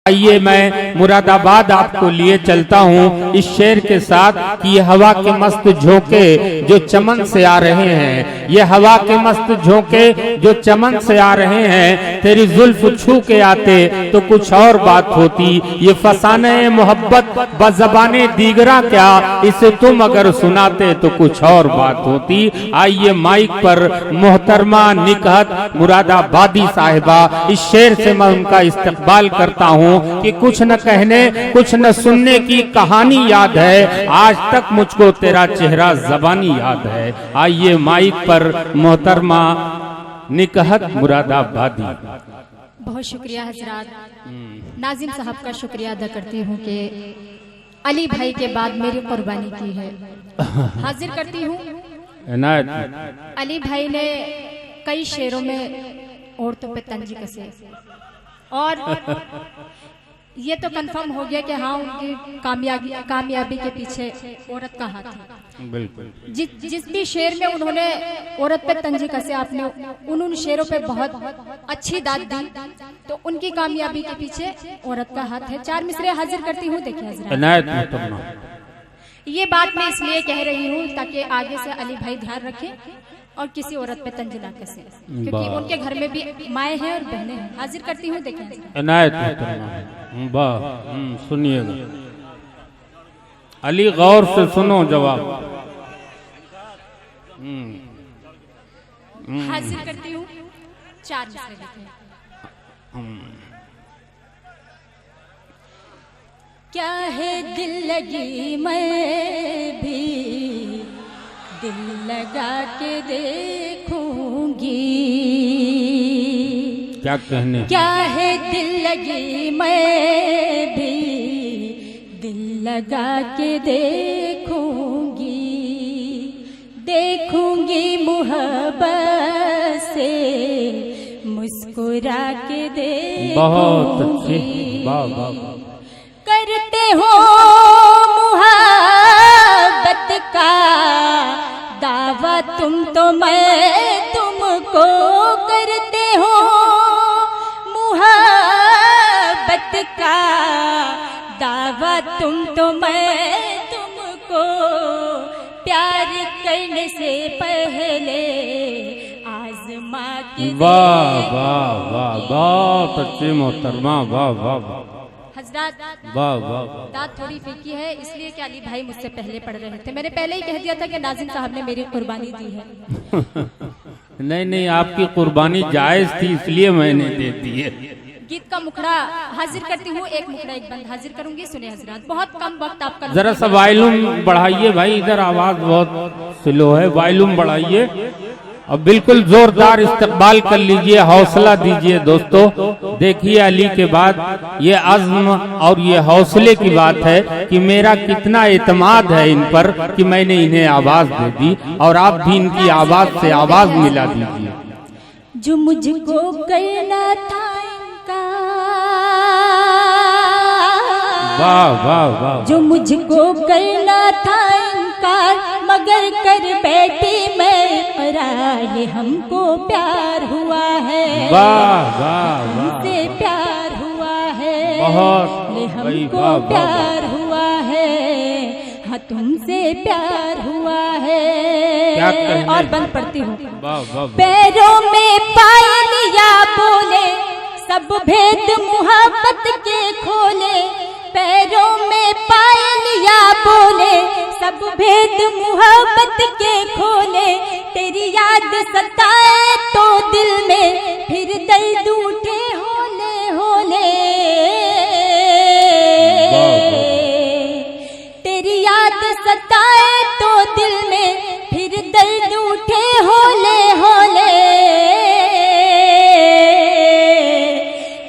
आइए मैं मुरादाबाद आपको लिए चलता हूँ इस शेर के साथ कि ये हवा के मस्त झोंके जो चमन से आ रहे हैं, ये हवा के मस्त झोंके जो चमन से आ रहे हैं, तेरी जुल्फ छू के आते तो कुछ और बात होती। ये फसाने मोहब्बत बज़बाने दीगरा क्या, इसे तुम अगर सुनाते तो कुछ और बात होती। आइए माइक पर मोहतरमा निकहत मुरादाबादी साहिबा, इस शेर से मैं उनका इस्तकबाल करता हूँ कि कुछ न कहने कुछ न सुनने की कहानी याद है, आज तक मुझको तेरा चेहरा ज़बानी याद है। आइए माइक पर मोहतरमा निकहत मुरादाबादी। बहुत शुक्रिया हजरात, नाजिम साहब का शुक्रिया अदा करती हूँ कि अली भाई के बाद मेरी कुर्बानी की है। हाजिर करती हूँ अली भाई ने कई शेरों में औरतों पे तंज कसे और ये तो कंफर्म हो गया कि हाँ उनकी कामयाबी के पीछे औरत का हाथ है। बिल्कुल जिस भी शेर में उन्होंने औरत पे तंज कसे, आपने उन शेरों पे बहुत अच्छी दाद दी, तो उनकी कामयाबी के पीछे औरत का हाथ है। 4 मिसरे हाजिर करती हूँ। देखिए हजरात, ये बात मैं इसलिए कह रही हूँ ताकि आगे से अली भाई ध्यान रखें और किसी औरत पे तंज ना कसे, क्योंकि उनके घर में भी माए हैं और बहनें हैं। हाजिर करती हूँ। देखिए सुनिएगा अली, गौर से सुनो जवाब। हाजिर करती हूँ। 4 मिसरे लिखे। क्या है दिल लगी मैं भी दिल लगा के देखूंगी, क्या कहने, क्या है दिल लगी मैं भी दिल लगा के देखूंगी, देखूंगी मोहब्बत से मुस्कुरा के देखूंगी। बहुत अच्छी, वाह वाह। करते हो मुहब्बत का दावा तुम तो मैं तुमको, करते हो मुहब्बत का दावा तुम तो मैं तुमको, प्यार करने से पहले आजमा के। वाह वाह वाह, बहुत अच्छी मोहतरमा, वाह वाह वाह हजरात। वाह वाह। दाद थोड़ी फीकी है इसलिए कि अली भाई मुझसे पहले पढ़ रहे थे। मैंने पहले ही कह दिया था कि नाजिम साहब ने मेरी कुर्बानी दी है। नहीं नहीं, आपकी कुर्बानी जायज थी इसलिए मैंने दे दी है। गीत का मुखड़ा हाजिर करती हूँ। एक मुखड़ा एक बंद हाजिर करूंगी। सुने हजरात, बहुत कम वक्त आपका। जरा सा वॉल्यूम बढ़ाइए भाई, इधर आवाज बहुत स्लो है, वॉल्यूम बढ़ाइए और बिल्कुल जोरदार इस्तकबाल कर लीजिए, हौसला दीजिए दोस्तों। देखिए अली के बाद ये अज़्म और ये हौसले की बात है कि मेरा कितना एतमाद है इन पर कि मैंने इन्हें आवाज दे दी और आप भी इनकी आवाज से आवाज मिला दीजिए। जो मुझको करना था इनका, वाह वाह वाह, जो मुझको करना था इनका मगर कर बैठी मैं करार, ये हमको प्यार हुआ है। वाह वाह वाह, से प्यार हुआ है, बहुत, ये हमको प्यार हुआ है। हाँ तुमसे प्यार हुआ है। क्या कहने? और बंद पढ़ती हूँ। पैरों में पायलिया बोले सब भेद मोहब्बत के खोले, पैरों में पायलिया बोले सब भेद मोहब्बत के खोले, तेरी याद सताए तो दिल में फिर दर्द उठे होले होले, तेरी याद सताए तो दिल में फिर दर्द उठे होले होले,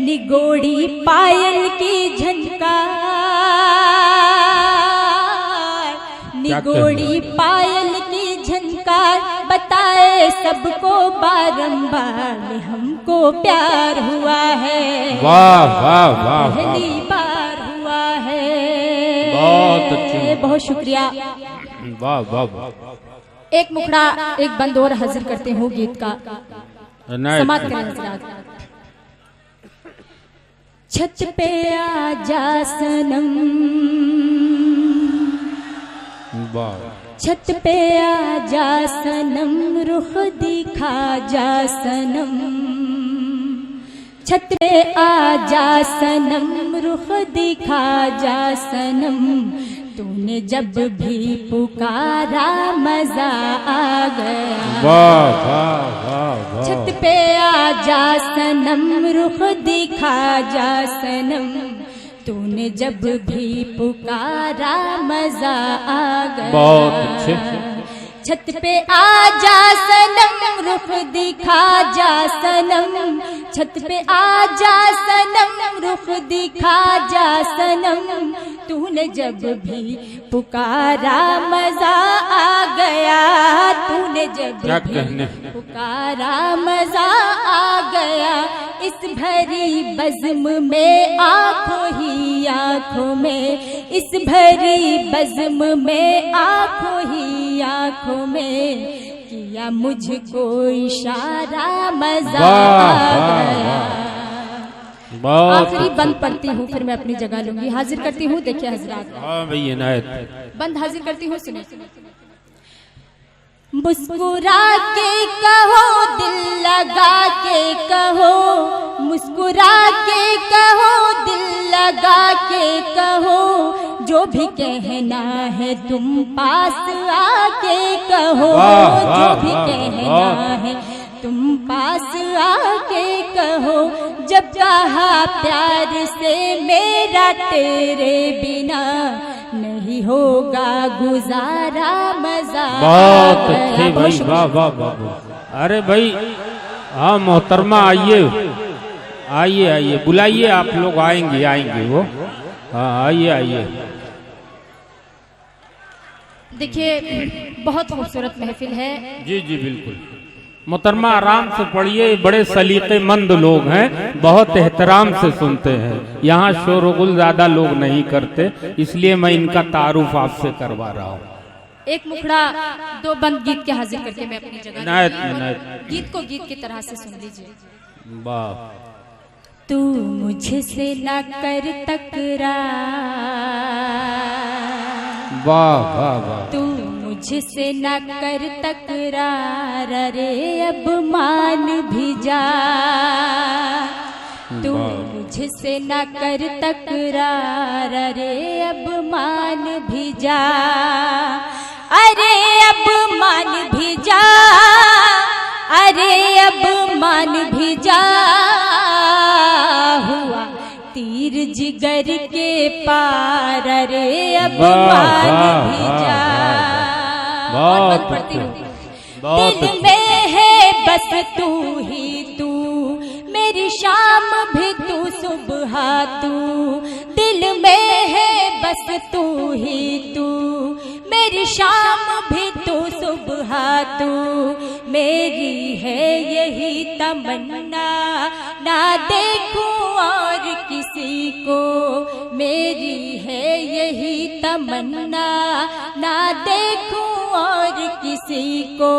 निगोड़ी पायल की झनकार, निगोड़ी पायल की झनकार बताए सबको बारंबार हमको प्यार हुआ है। वाह वाह वाह, पहली बार हुआ है। बहुत अच्छी, बहुत शुक्रिया। वाह वाह वाह। एक मुखड़ा एक बंद और हाजिर करते हूँ गीत का समाप्त करें हजरात। छत पे आजा सनम, छत पे आजा सनम, रुख दिखा जा सनम, छत पे आजा सनम, रुख दिखा जा सनम, तूने जब भी पुकारा मजा आ गया। वाह वाह वाह वाह। छत पे आजा सनम, रुख दिखा जा सनम, तूने जब भी पुकारा मजा आ गया। बहुत अच्छे। छत पे आजा सनम, रुख दिखा जा सनम, छत पे आजा सनम, रुख दिखा जा सनम, तूने जब भी पुकारा मजा आ गया, तूने जब भी पुकारा मजा आ गया। इस भरी बज़्म में आंखों ही आंखों में, इस भरी बज़्म में आंखों ही आंखों में, किया मुझको इशारा मजा आ गया। आखिरी बंद पढ़ती हूँ, फिर मैं अपनी जगह लूंगी। हाजिर करती हूँ, देखिए हजरात। हाँ भाई इनायत। बंद हाजिर करती हूँ, सुनिए। मुस्कुरा के कहो, दिल लगा के कहो, मुस्कुरा के कहो, दिल लगा के कहो, जो भी कहना है तुम पास आके कहो, जो भी कहना है तुम पास आके कहो। जब कहा प्यार से मेरा तेरे बिना, नहीं होगा गुजारा मजा। बहुत अच्छे भाई, वाह वाह वाह। अरे भाई हाँ मोहतरमा, आइए आइए आइए, बुलाइए, आप लोग आएंगे आएंगे वो। हाँ आइए आइए। देखिए बहुत खूबसूरत महफिल है। जी जी बिल्कुल। मोहतरमा आराम से पढ़िए, बड़े सलीकेमंद लोग हैं, बहुत एहतराम से सुनते हैं। यहाँ शोरगुल ज्यादा लोग नहीं करते, इसलिए मैं इनका तारुफ आपसे करवा रहा हूँ। एक मुखड़ा दो बंद गीत के हाजिर करके मैं अपनी जगह इनायत। गीत को गीत की तरह से सुन लीजिए। वाह। तू मुझसे न कर तकरार, वाह वाह वाह। तू मुझसे न कर तकरार, अरे अब मान भी जा। तू मुझसे न कर तकरार, अरे अब मान भी जा, अरे अब मान भी जा, अरे अब मान भी जा। हुआ तीर जिगर के पार, अरे अब मान भी जा। बहुत दिल में है बस तू ही तू, मेरी शाम भी तू सुबह तू। दिल में है बस तू ही तू, मेरी शाम भी तू सुबह तू। मेरी है यही तमन्ना, ना देखूं और किसी को। मेरी है यही तमन्ना, ना देखूं और किसी को।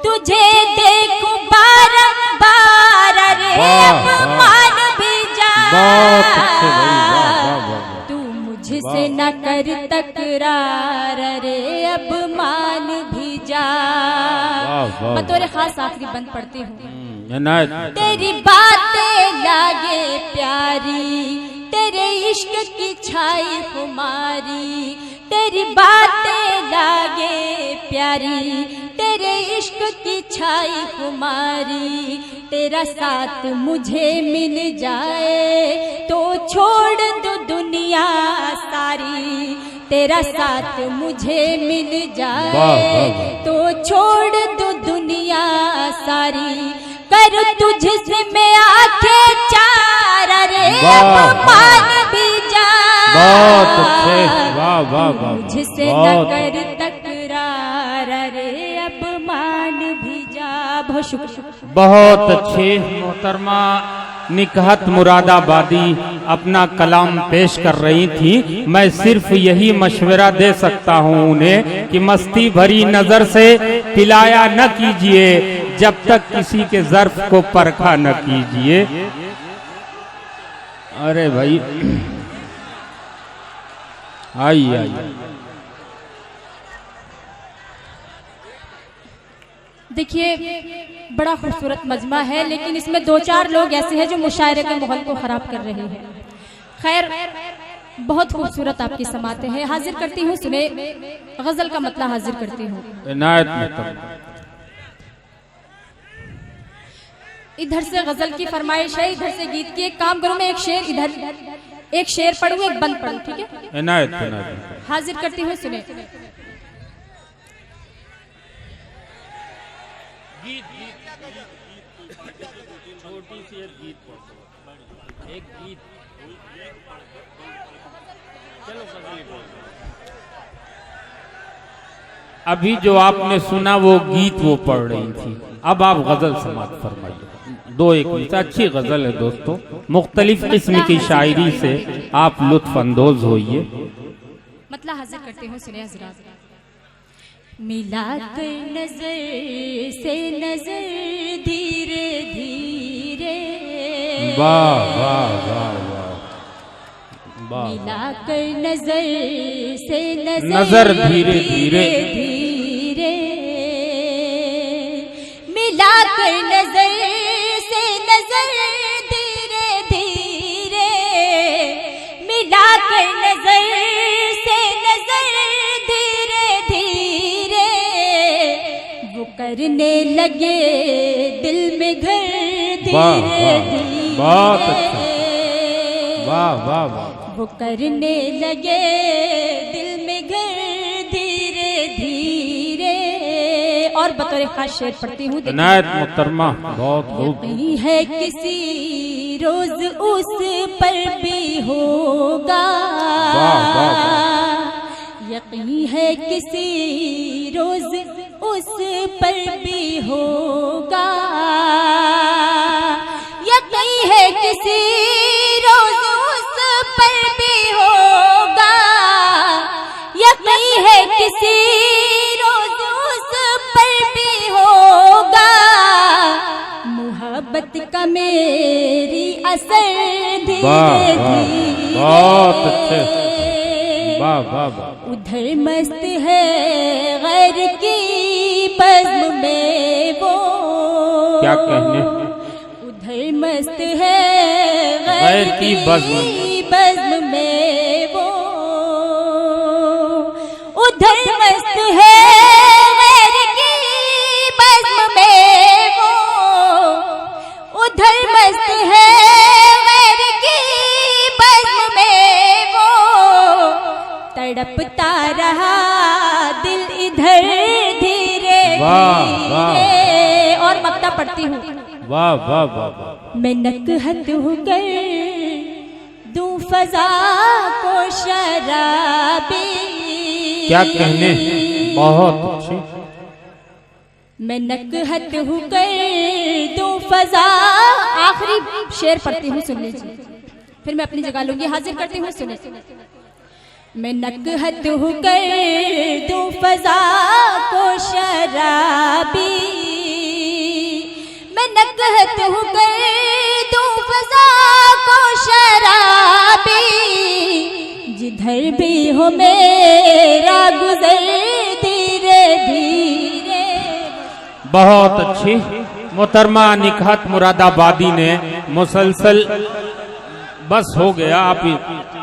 तुझे देखूं बारंबार, अरे अब मान भी जा। तू मुझसे न कर तकरार, अरे अब मान भी जा। बतौर खास आखिरी बंद पढ़ती हूँ। तेरी बातें लागे प्यारी, तेरे इश्क की छाई खुमारी। तेरी बातें लागे प्यारी, तेरे इश्क की छाई खुमारी। तेरा साथ मुझे मिल जाए तो छोड़ दो दुनिया सारी। तेरा साथ मुझे मिल जाए तो छोड़ दो दुनिया सारी। कर तुझसे मैं आंखें चार, अरे अब मान भी जा। बहुत अच्छे, वाह वाह वाह। मुझसे न कर तकरार, अरे अब मान भी जा। बहुत शुक्रिया। बहुत अच्छे मोहतरमा निकहत मुरादाबादी अपना कलाम पेश कर रही थी। मैं सिर्फ यही मशवरा दे सकता हूँ उन्हें कि मस्ती भरी नजर से पिलाया न कीजिए, जब तक किसी के ज़र्फ को परखा न कीजिए। अरे भाई आइए आइए। देखिए बड़ा खूबसूरत मजमा है, लेकिन इसमें दो चार लोग ऐसे हैं जो मुशायरे के माहौल को खराब कर रहे हैं। खैर बहुत खूबसूरत आपकी समाते हैं। हाजिर करती हूँ, सुने गजल का मतलब हाजिर करती हूँ। इधर से गजल की फरमाइश है, इधर से गीत की। एक काम करूँ, मैं एक शेर इधर एक शेर पढ़ूँ, एक बंद पढ़ूँ, ठीक है? इनायत हाजिर करती हूँ, सुने। छोटी सी एक गीत चलो। अभी जो आपने सुना वो गीत वो पढ़ रही थी, अब आप गजल समात फरमाइए। दो एक अच्छी गजल है दोस्तों, मुख्तलिफ किस्म की शायरी से आप लुत्फ अंदोज होइए। मतलब हाजिर करते हो, सुने हजरात। मिला कर नजर से नजर धीरे धीरे, वाह वाह वाह वाह, मिला कर नजर से नजर धीरे धीरे धीरे, मिला कर नजर से नजर धीरे धीरे, मिला कर नजर से नजर धीरे धीरे, वो करने लगे दिल में घर धीरे धीरे। बहुत अच्छा, वाह वाह वाह। वो करने लगे दिल में घर धीरे धीरे। और बतौर खास शेर पढ़ती हूँ, इनायत मोहतरमा, बहुत खूब। यकीन है किसी रोज उस पर भी होगा, यकीन है किसी रोज उस पर भी होगा, यकीन है किसी रोज उस पर भी होगा, यकीन है किसी रोज उस पर भी होगा। मोहब्बत का मेरी असर धीरे धीरे, बहुत अच्छे, वाह वाह वाह। उधर मस्त है गैर की बज़्म में वो, क्या कहने, उधर मस्त है गैर की बज़्म में वो, उधर मस्त है गैर की बज़्म में वो, उधर मस्त है गैर की बज़्म में वो, तड़पता रहा दिल इधर धीरे धीरे। और मक्ता पढ़ती हूँ, वाह वाह वाह। मैं नकहत होकर दूं फजा को शराबी, क्या कहने, बहुत अच्छी। मैं नकहत होकर दूं फजा। आखिरी शेर पढ़ती हूँ, सुन लीजिए, फिर मैं अपनी जगह लूंगी। हाजिर करती हूँ, सुने। मैं नकहत होकर दूं फजा को शराबी, मैं नकहत होकर दूं फजा को शराबी, जिधर भी हो मेरा गुजर धीरे धीरे। बहुत अच्छी मोहतरमा निकहत मुरादाबादी ने मुसलसल, बस हो गया। आप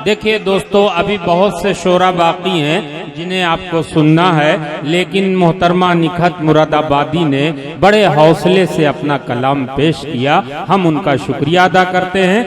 देखिए दोस्तों, अभी बहुत से शोरा बाकी हैं जिन्हें आपको सुनना है, लेकिन मोहतरमा निकहत मुरादाबादी ने बड़े हौसले से अपना कलाम पेश किया, हम उनका शुक्रिया अदा करते हैं।